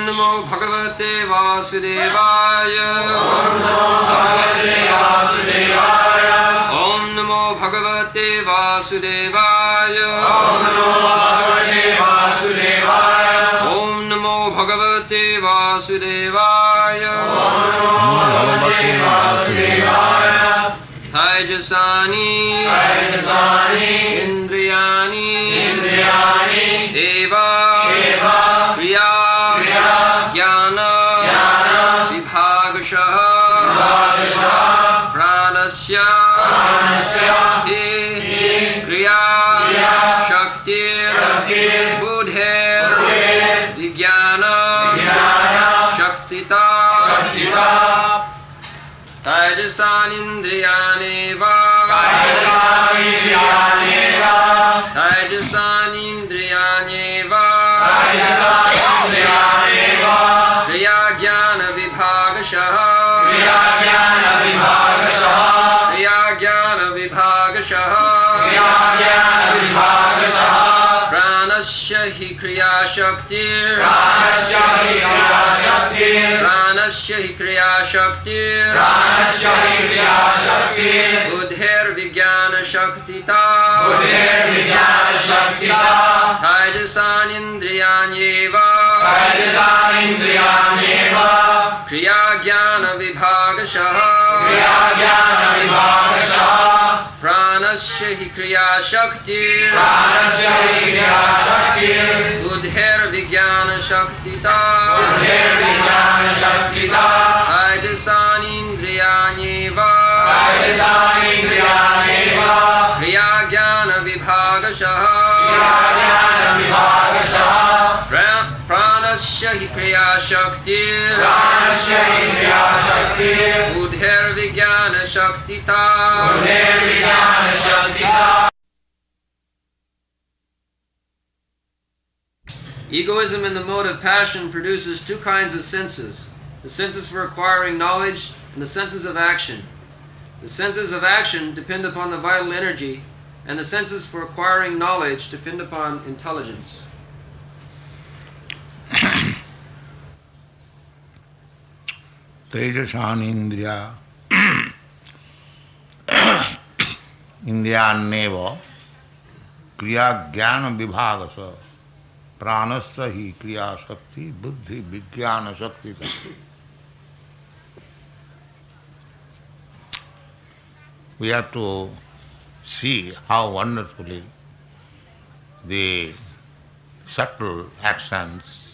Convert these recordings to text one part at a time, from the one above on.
Namo Bhagavate Vasudevaya. Om Namo Bhagavate Vasudevaya. Om Namo Bhagavate Vasudevaya. Taijasani Indriyani Deva Kriya Jnana Vibhagashaha Pranasya Hi Kriya Shaktir Buddhir Vijnana Shaktita Tajasanindriyaneva Tajasanindriyaneva Kriya Jnana Vibhagashaha Kriya Jnana Vibhagashaha Pranasya hi Kriya Shaktir Pranasya hi Kriya Shaktir Buddhir Vijnana Shaktita Tajasanindriyanyeva Kriya Jnana Vibhagashaha Pranasya hi Kriya Shaktir Buddhir Vijnana Shaktita Tajasanindriyanyeva Kriya Jnana Vibhagashaha Pranasya hi Kriya Shaktir Buddhir Vijnana Shaktita Egoism in the mode of passion produces two kinds of senses, the senses for acquiring knowledge and the senses of action. The senses of action depend upon the vital energy, and the senses for acquiring knowledge depend upon intelligence. Tejasanindriya Indriyanneva Kriya Jnana Vibhagasa Pranasya hi Kriya Shakti Buddhi Vijnana Shakti. We have to see how wonderfully the subtle actions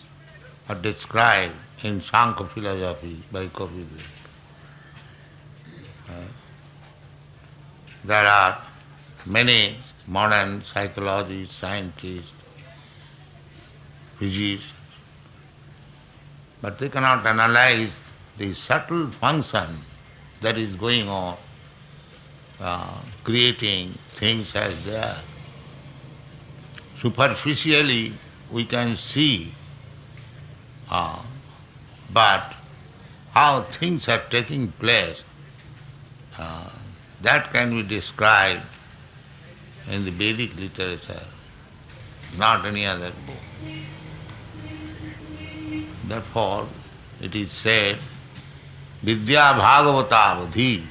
are described in Sankhya philosophy by Kapila. There are many modern psychologists, scientists, physicists, but they cannot analyze the subtle function that is going on, creating things as they are. Superficially we can see, but how things are taking place, that can be described in the Vedic literature, not any other book. Therefore, it is said, Vidya Bhagavata Vadhi,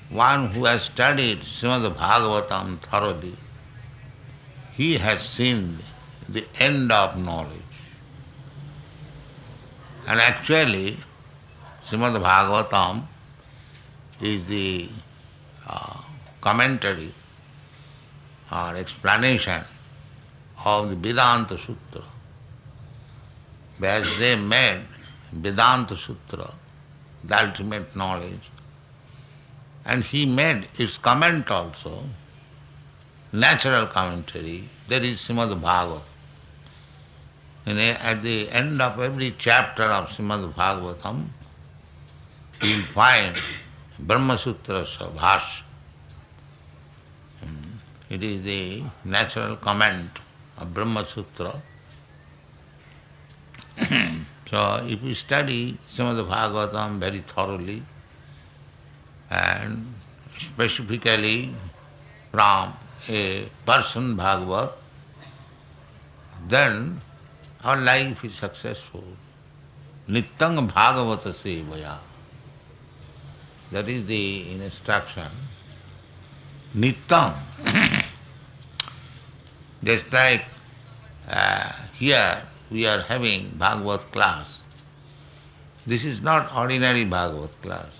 one who has studied Srimad Bhagavatam thoroughly, he has seen the end of knowledge. And actually, Srimad Bhagavatam is the commentary or explanation of the Vedanta Sutra. As they made Vedanta Sutra the ultimate knowledge, and he made its comment also, natural commentary, that is Srimad Bhagavatam. At the end of every chapter of Srimad Bhagavatam, you will find Brahma Sutra Bhashya. It is the natural comment of Brahma Sutra. So if you study Srimad Bhagavatam very thoroughly, and specifically from a person Bhagavat, then our life is successful. Nityang Bhagavata Sevaya. That is the instruction. Nityam. Just like here we are having Bhagavat class. This is not ordinary Bhagavat class.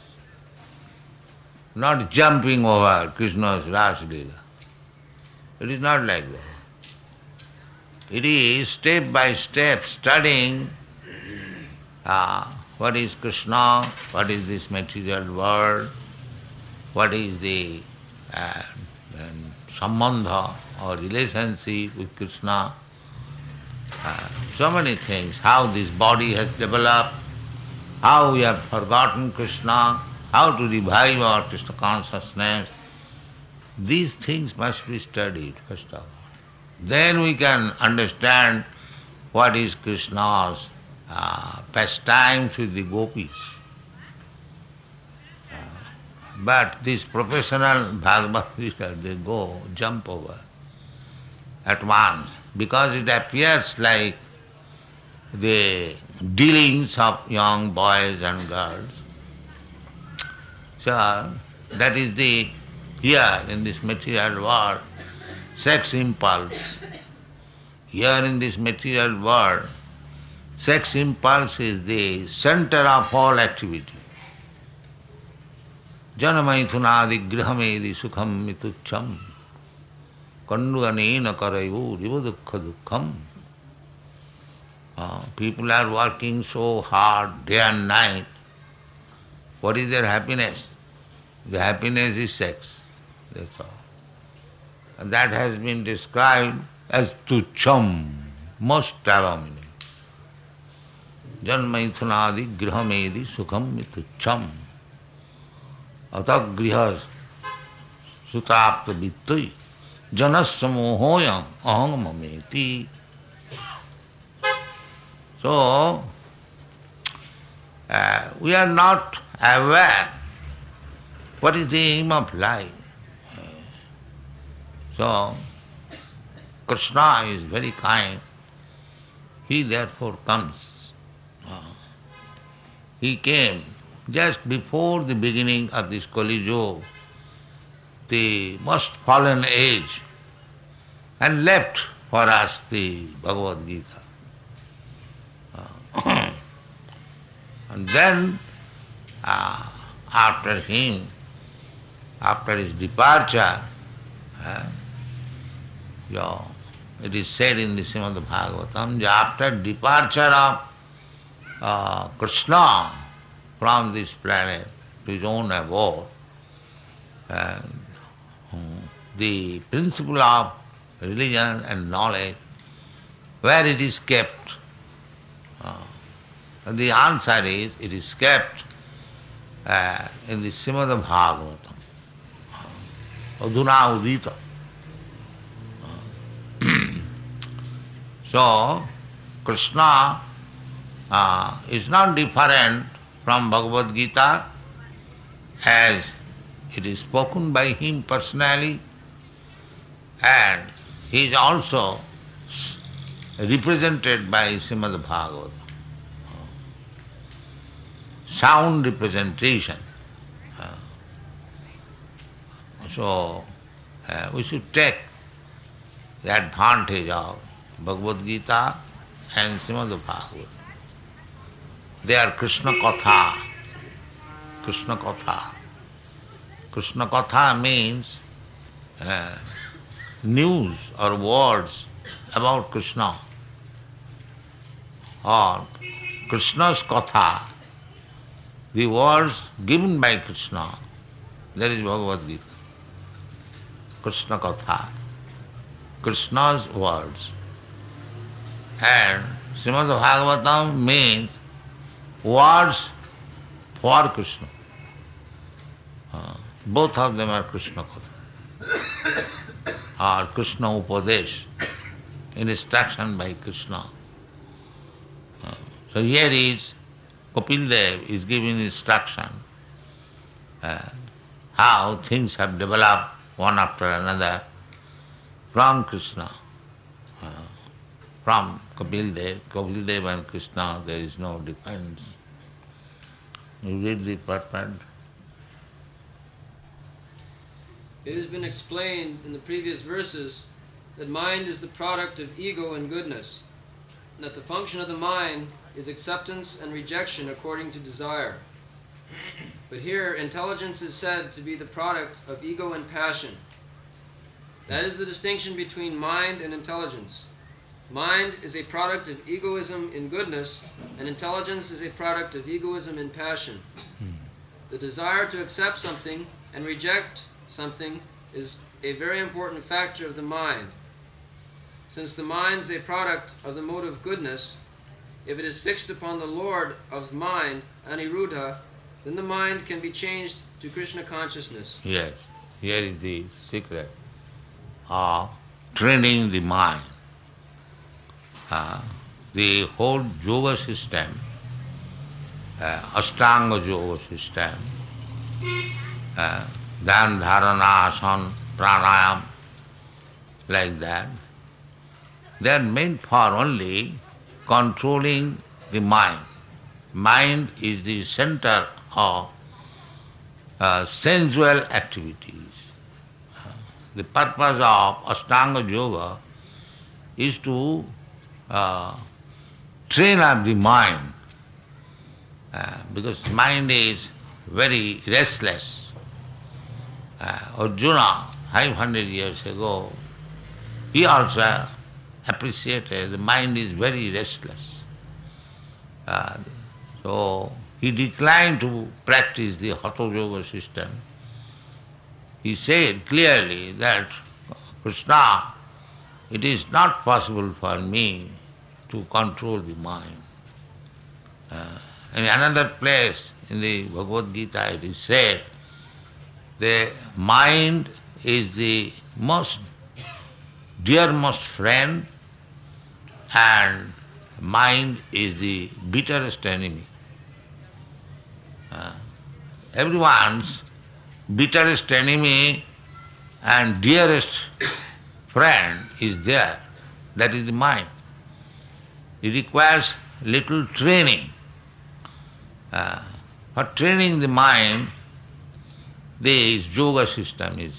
Not jumping over Krishna's Ras Leela. It is not like that. It is step by step studying what is Krishna, what is this material world, what is the sambandha or relationship with Krishna, so many things, how this body has developed, how we have forgotten Krishna, how to revive our Krishna consciousness. These things must be studied first of all. Then we can understand what is Krishna's pastimes with the gopis. But these professional Bhagavad Gita, they go, jump over at once, because it appears like the dealings of young boys and girls. So that is the, here in this material world, sex impulse. Here in this material world, sex impulse is the center of all activity. Janamaithunadi grihamedi sukham mitucham kanduganena karayu rivadukha dukham. People are working so hard day and night. What is their happiness? The happiness is sex. That's all. And that has been described as tucham, most abominable. Janmaithunadi grihamedi sukham mitucham. Atagrihas sutapta vittui janasamohoyam ahangamameti. So, we are not aware what is the aim of life. So, Krishna is very kind. He therefore comes. He came just before the beginning of this Kali Yuga, the most fallen age, and left for us the Bhagavad Gita. And then, after him, after his departure, it is said in the Srimad Bhagavatam, after departure of Krishna from this planet to his own abode, the principle of religion and knowledge, where it is kept? And the answer is, it is kept in the Srimad Bhagavatam, Adhuna Udita. So, Krishna is not different from Bhagavad Gita as it is spoken by him personally, and he is also represented by Srimad Bhagavatam. Sound representation. So, we should take the advantage of Bhagavad Gita and Srimad Bhagavatam. They are Krishna Katha. Krishna Katha. Krishna Katha means news or words about Krishna, or Krishna's Katha, the words given by Krishna. That is Bhagavad Gita. Krishna Katha, Krishna's words. And Srimad Bhagavatam means words for Krishna. Both of them are Krishna Katha, or Krishna Upadesh, instruction by Krishna. So here is Kapil Dev is giving instruction how things have developed one after another from Krishna, from Kapil Dev and Krishna, there is no difference. You read the Prabhupada. It has been explained in the previous verses that mind is the product of ego and goodness, and that the function of the mind is acceptance and rejection according to desire. But here, intelligence is said to be the product of ego and passion. That is the distinction between mind and intelligence. Mind is a product of egoism in goodness, and intelligence is a product of egoism in passion. The desire to accept something and reject something is a very important factor of the mind. Since the mind is a product of the mode of goodness, if it is fixed upon the Lord of mind, Aniruddha, then the mind can be changed to Krishna consciousness. Yes, here is the secret of training the mind. The whole yoga system, Ashtanga yoga system, Dhyan, Dharana, Asana, Pranayam, like that, they are meant for only controlling the mind. Mind is the center of sensual activities. The purpose of Ashtanga Yoga is to train up the mind, because mind is very restless. Arjuna, 500 years ago, he also appreciated the mind is very restless. So he declined to practice the Hatha Yoga system. He said clearly that, Krishna, it is not possible for me to control the mind. In another place in the Bhagavad Gita it is said, the mind is the most dearest friend and mind is the bitterest enemy. Everyone's bitterest enemy and dearest friend is there. That is the mind. It requires little training. For training the mind, this yoga system is,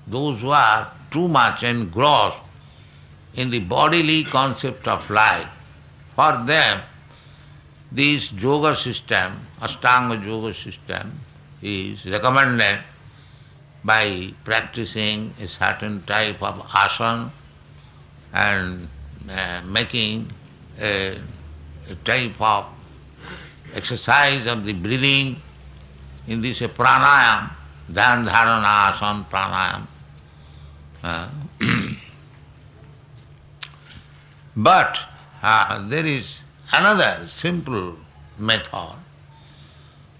those who are too much engrossed in the bodily concept of life, for them this yoga system, Ashtanga yoga system, is recommended by practicing a certain type of asana and making a type of exercise of the breathing. In this pranayam, dhyan, dharana, asana, pranayam. But there is another simple method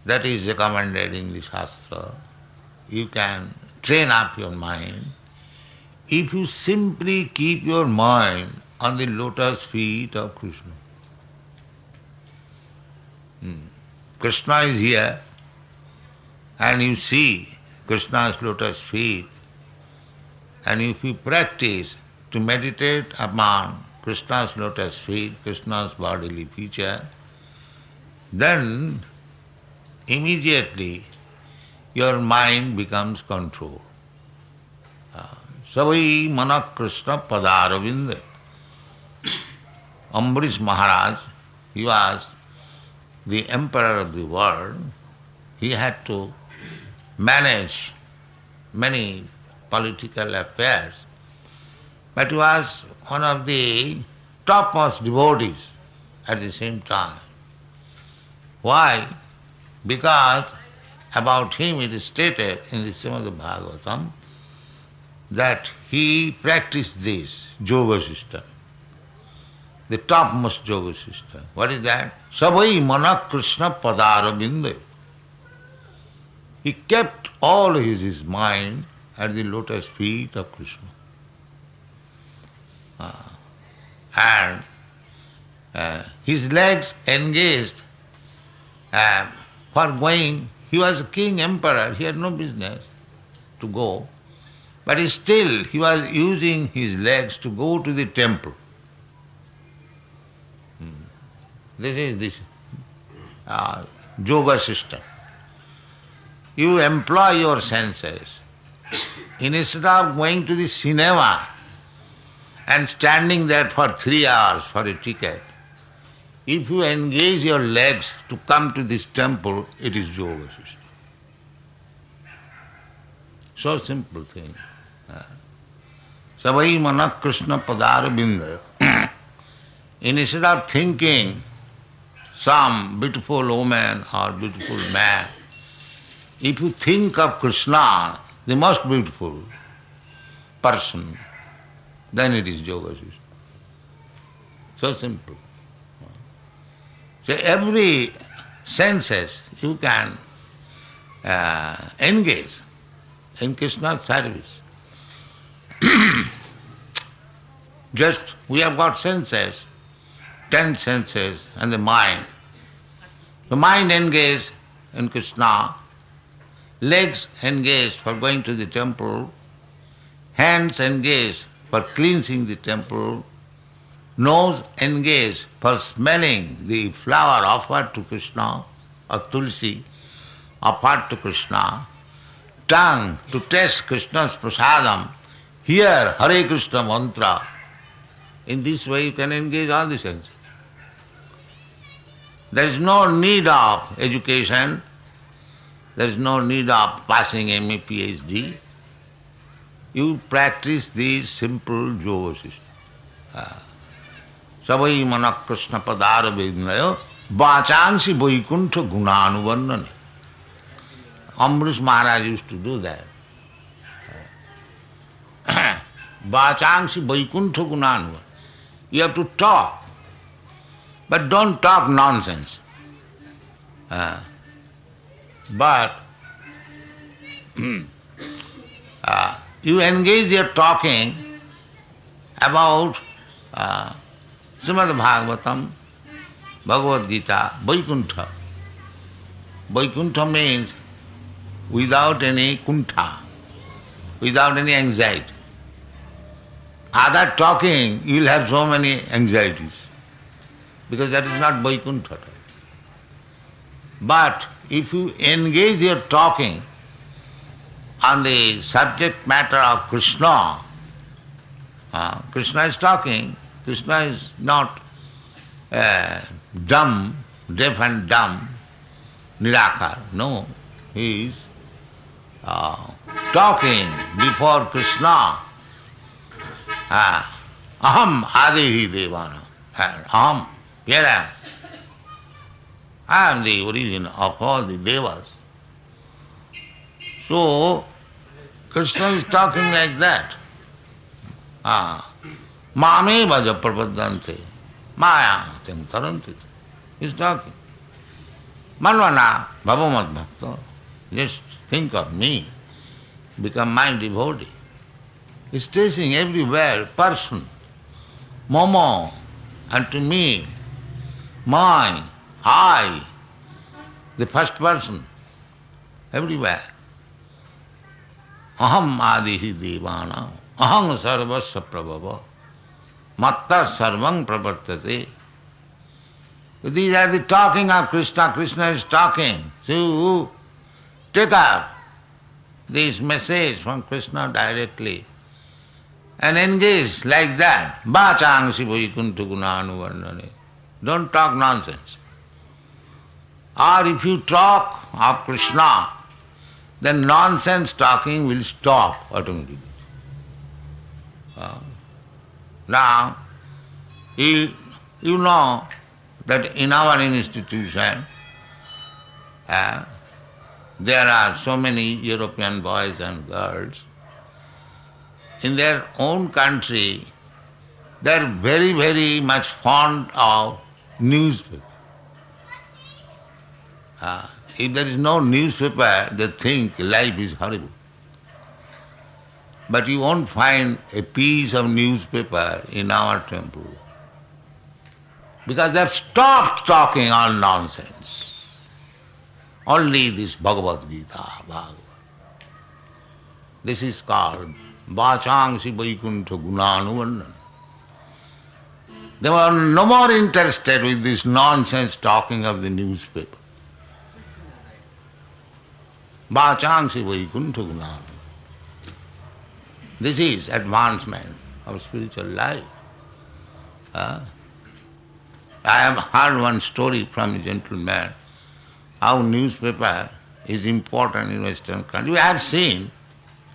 that is recommended in the Shastra. You can train up your mind if you simply keep your mind on the lotus feet of Krishna. Krishna is here and you see Krishna's lotus feet, and if you practice to meditate upon Krishna's lotus feet, Krishna's bodily feature, then immediately your mind becomes controlled. Savai mana Krishna padaravinda. Ambarish Maharaj, he was the emperor of the world. He had to manage many political affairs, but he was one of the topmost devotees at the same time. Why? Because about him it is stated in the Srimad Bhagavatam that he practiced this yoga system, the topmost yoga system. What is that? Savai mana Krishna padaravinda. He kept all his mind at the lotus feet of Krishna. And his legs engaged for going. He was a king, emperor, he had no business to go, but he was using his legs to go to the temple. This is this yoga system. You employ your senses. Instead of going to the cinema and standing there for 3 hours for a ticket, if you engage your legs to come to this temple, it is yoga system. So simple thing. Savai mana Krishna padara binda. Instead of thinking some beautiful woman or beautiful man, if you think of Krishna, the most beautiful person, then it is yoga system. So simple. So every senses you can engage in Krishna's service. Just we have got senses, 10 senses, and the mind. The mind engaged in Krishna, legs engaged for going to the temple, hands engaged for cleansing the temple, nose engaged for smelling the flower offered to Krishna, or tulsi offered to Krishna, tongue to taste Krishna's prasadam, hear Hare Krishna mantra. In this way you can engage all the senses. There is no need of education, there is no need of passing MA, PhD. You practice this simple yoga system. Savai mana Krishna padara vednayo vachangsi vaikuntha gunanuvarnana. Amrish Maharaj used to do that. Vachangsi vaikuntha gunanuvarnana. You have to talk, but don't talk nonsense. But you engage your talking about Srimad Bhagavatam, Bhagavad Gita, Vaikuntha. Vaikuntha means without any kuntha, without any anxiety. Other talking, you will have so many anxieties, because that is not Vaikuntha. But if you engage your talking on the subject matter of Krishna, Krishna is talking, Krishna is not dumb, deaf and dumb, nirakar. No, he is talking before Krishna. Aham adihi devana. Aham, here I am. I am the origin of all the devas. So, Krishna is talking like that. Mame vaja prapadante, maya tem tarantit. He is talking. Manvana bhavamat bhakta. Just think of me, become my devotee. He is teaching everywhere, person, Momo, and to me, mine, I, the first person, everywhere. Aham adihi devana, aham sarvasya prabhava, matta sarvang pravartate. These are the talking of Krishna. Krishna is talking. So take up this message from Krishna directly and engage like that. Vachangsi vaikuntha gunanuvarnane. Don't talk nonsense. Or if you talk of Krishna, then nonsense talking will stop automatically. Now, you know that in our institution, there are so many European boys and girls. In their own country, they are very, very much fond of newspaper. If there is no newspaper, they think life is horrible. But you won't find a piece of newspaper in our temple, because they have stopped talking all nonsense. Only this Bhagavad Gita, Bhagavad. This is called Vachangsi Vaikuntha Gunanuvarnana. They were no more interested with this nonsense talking of the newspaper. Vachangsi Vaikuntha Gunam. This is advancement of spiritual life. I have heard one story from a gentleman, how newspaper is important in Western countries. We have seen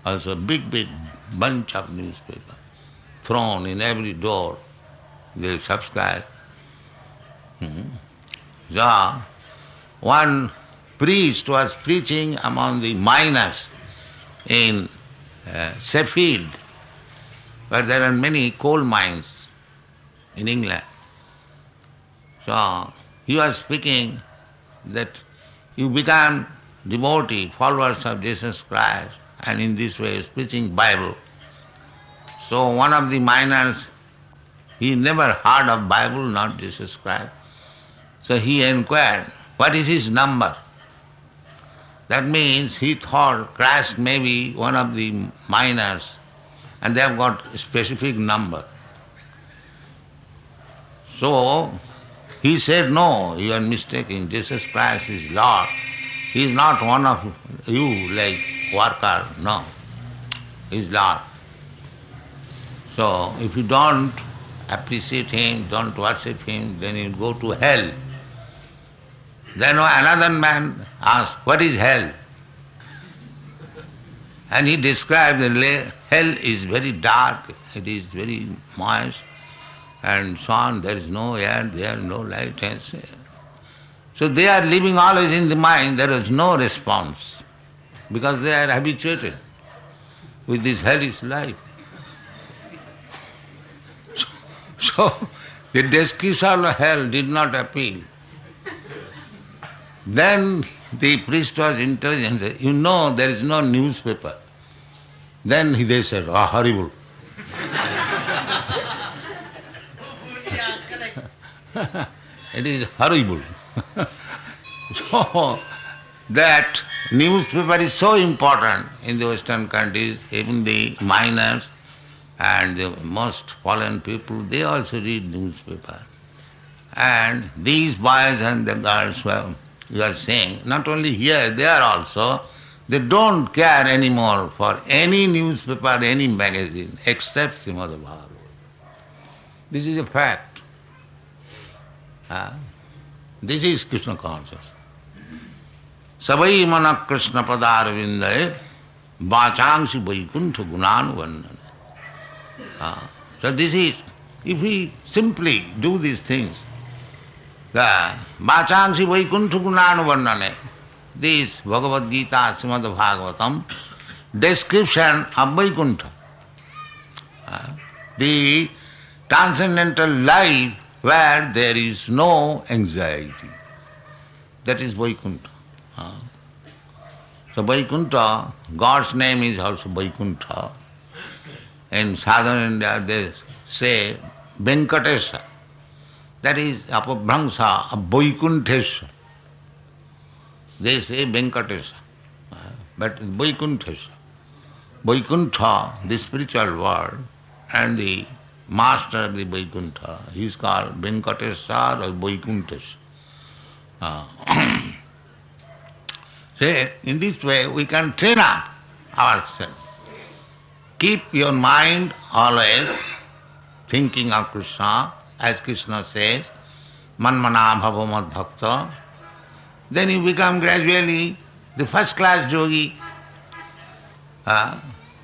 also big bunch of newspaper thrown in every door. They subscribe. So, one priest was preaching among the miners in Sheffield, where there are many coal mines in England. So, he was speaking that you become devotee, followers of Jesus Christ, and in this way is preaching Bible. So one of the miners, he never heard of Bible, not Jesus Christ. So he inquired, what is his number? That means he thought Christ may be one of the miners, and they have got a specific number. So he said, no, you are mistaken. Jesus Christ is Lord. He is not one of you like worker. No, he is Lord. So if you don't appreciate him, don't worship him, then you go to hell. Then another man asked, what is hell? And he described that hell is very dark, it is very moist, and so on. There is no air, there is no light. So they are living always in the mind, there is no response, because they are habituated with this hellish life. So the description of hell did not appeal. Then the priest was intelligent, said, you know there is no newspaper. Then they said, oh, horrible. It is horrible. So that newspaper is so important in the Western countries, even the miners and the most fallen people, they also read newspaper. And these boys and the girls who you are saying, not only here, there also, they don't care anymore for any newspaper, any magazine, except Srimad Bhagavatam. This is a fact. This is Krishna consciousness. Savai mana Krishna padar vindaye vachangsi vaikuntha gunan vandana. So this is, if we simply do these things, the vachangsi vaikuntha gunan vandane, this Bhagavad Gita, Srimad Bhagavatam, description of Vaikuntha, the transcendental life where there is no anxiety. That is Vaikuntha. So Vaikuntha, God's name is also Vaikuntha. In southern India they say Venkatesha. That is Apabhramsa of Vaikuntesha. They say Venkatesha, but Vaikuntesha. Vaikuntha, the spiritual world, and the master of the Vaikuntha, he is called Venkatesha or Vaikuntesha. Say, in this way we can train up ourselves. Keep your mind always thinking of Krishna, as Krishna says, Manmana bhava mad bhakta. Then you become gradually the first class yogi.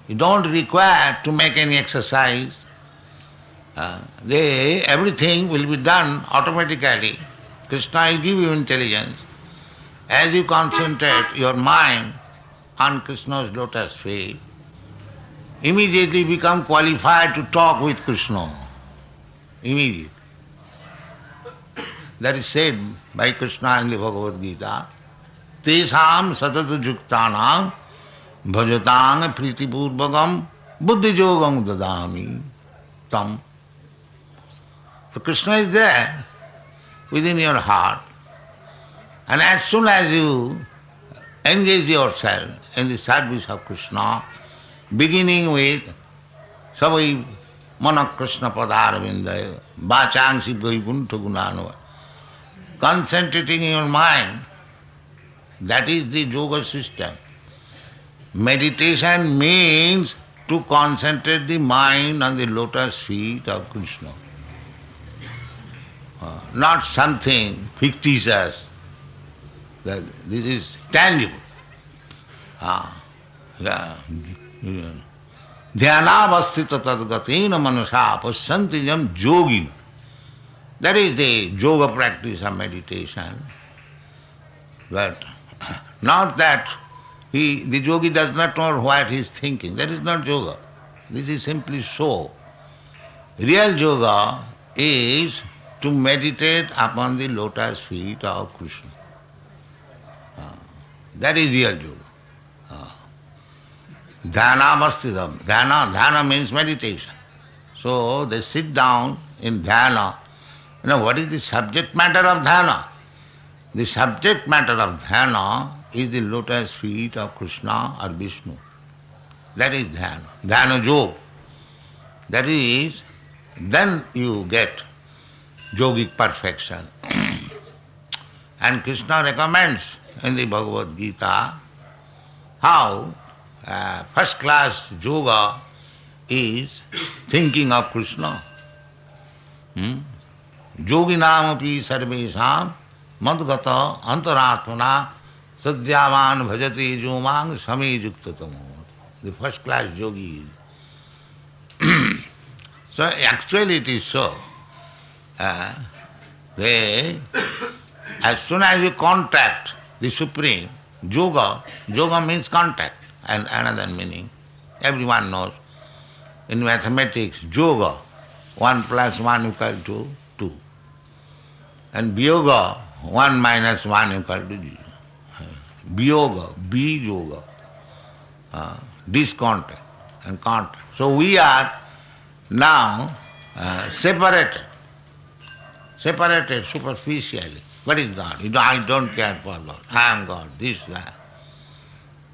You don't require to make any exercise. Everything will be done automatically. Krishna will give you intelligence. As you concentrate your mind on Krishna's lotus feet, immediately become qualified to talk with Krishna. Immediately. That is said by Krishna in the Bhagavad Gita. Tesam satata juktanam bhajatang pritipurvakam buddhijogam dadami tam. So Krishna is there within your heart. And as soon as you engage yourself in the service of Krishna, beginning with Savai Mana Krishna Padarvindaya, Bachangsi Vaikuntha Gunanava. Concentrating your mind, that is the yoga system. Meditation means to concentrate the mind on the lotus feet of Krishna. Not something fictitious. This is tangible. Dhyanavastita tadgatina manasa pasantijam yogin. That is the yoga practice of meditation. But not that the yogi does not know what he is thinking. That is not yoga. This is simply show. Real yoga is to meditate upon the lotus feet of Krishna. That is real yoga. Dhyanavasthitam. Dhyana means meditation. So they sit down in dhyana. What is the subject matter of dhyana? The subject matter of dhyana is the lotus feet of Krishna or Vishnu. That is dhyana. Dhyana yoga. That is, then you get yogic perfection. And Krishna recommends in the Bhagavad Gita how first class yoga is thinking of Krishna. Yoginam api sarvesham madgata antaratmana sadhyavan bhajati jumang same yuktatamo. The first class yogi is. So actually it is so. As soon as you contact the Supreme, yoga means contact, and another meaning. Everyone knows. In mathematics, yoga, 1 plus 1 equal to 2. And Vyoga, 1 minus 1 equal to 0. Vyoga, B-yoga, discontact and contact. So we are now separated superficially. What is God? I don't care for God. I am God, this, that.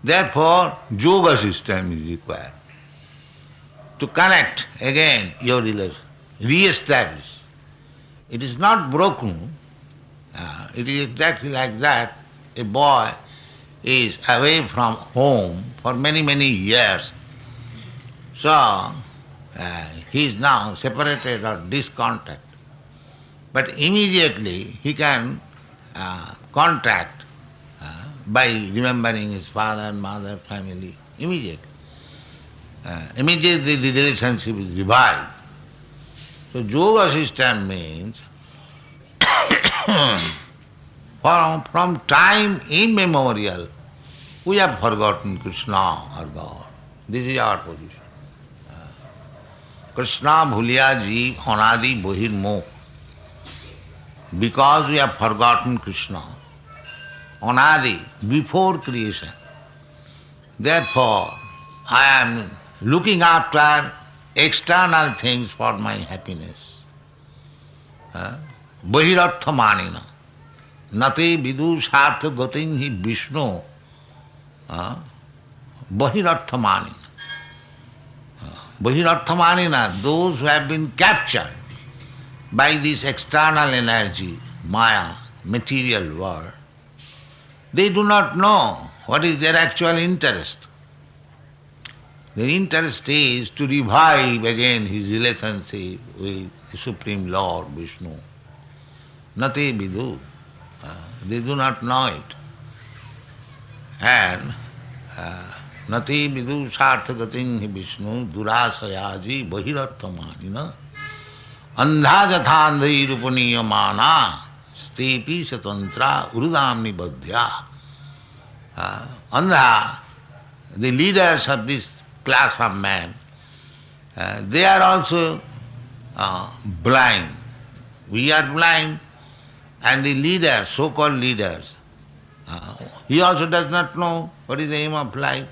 Therefore, yoga system is required to connect again your relation, re-establish. It is not broken. It is exactly like that. A boy is away from home for many, many years. So, he is now separated or discontact. But immediately he can contact by remembering his father, mother, family. Immediately. Immediately the relationship is revived. So yoga system means from time immemorial we have forgotten Krishna or God. This is our position. Krishna bhuliya jeev anadi bohir moh. Because we have forgotten Krishna, anadi, before creation. Therefore, I am looking after external things for my happiness. Bahirartha manina. Nate vidushartha gatin hi Vishnu. Bahirartha manina. Bahirartha manina, those who have been captured by this external energy, Maya, material world, they do not know what is their actual interest. Their interest is to revive again his relationship with the Supreme Lord Vishnu. Nate vidu. They do not know it. And nate vidu sarthagatin hi Vishnu durasayaji bahirarthamanina andha jathandhi rupaniyamana stepi satantra urudamni badhya. Andha, the leaders of this class of men, they are also blind. We are blind, and the leaders, so-called leaders, he also does not know what is the aim of life.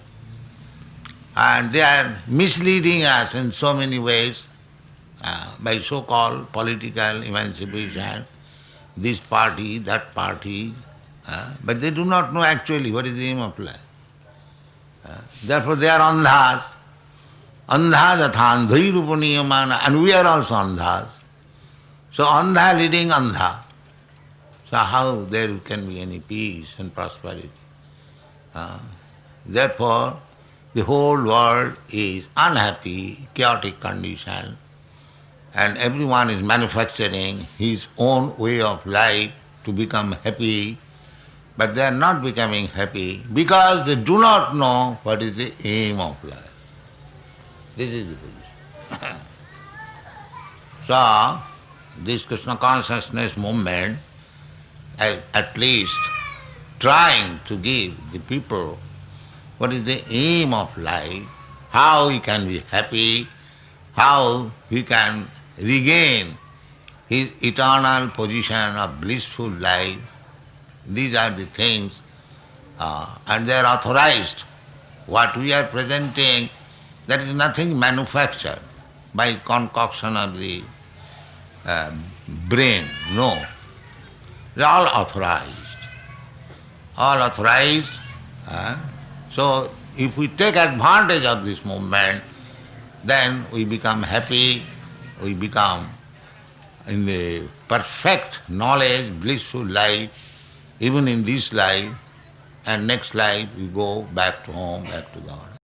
And they are misleading us in so many ways by so-called political emancipation, this party, that party, but they do not know actually what is the aim of life. Therefore they are andhas. Andha jathandhai rupaniyamana, and we are also andhas. So andha leading andha. So how there can be any peace and prosperity? Therefore, the whole world is unhappy, chaotic condition, and everyone is manufacturing his own way of life to become happy, but they are not becoming happy because they do not know what is the aim of life. This is the position. So, this Krishna consciousness movement, at least trying to give the people what is the aim of life, how he can be happy, how he can regain his eternal position of blissful life. These are the things, and they are authorized. What we are presenting, that is nothing manufactured by concoction of the brain, no. They are all authorized. All authorized. So if we take advantage of this movement, then we become happy, we become in the perfect knowledge, blissful life, even in this life, and next life we go back to home, back to God.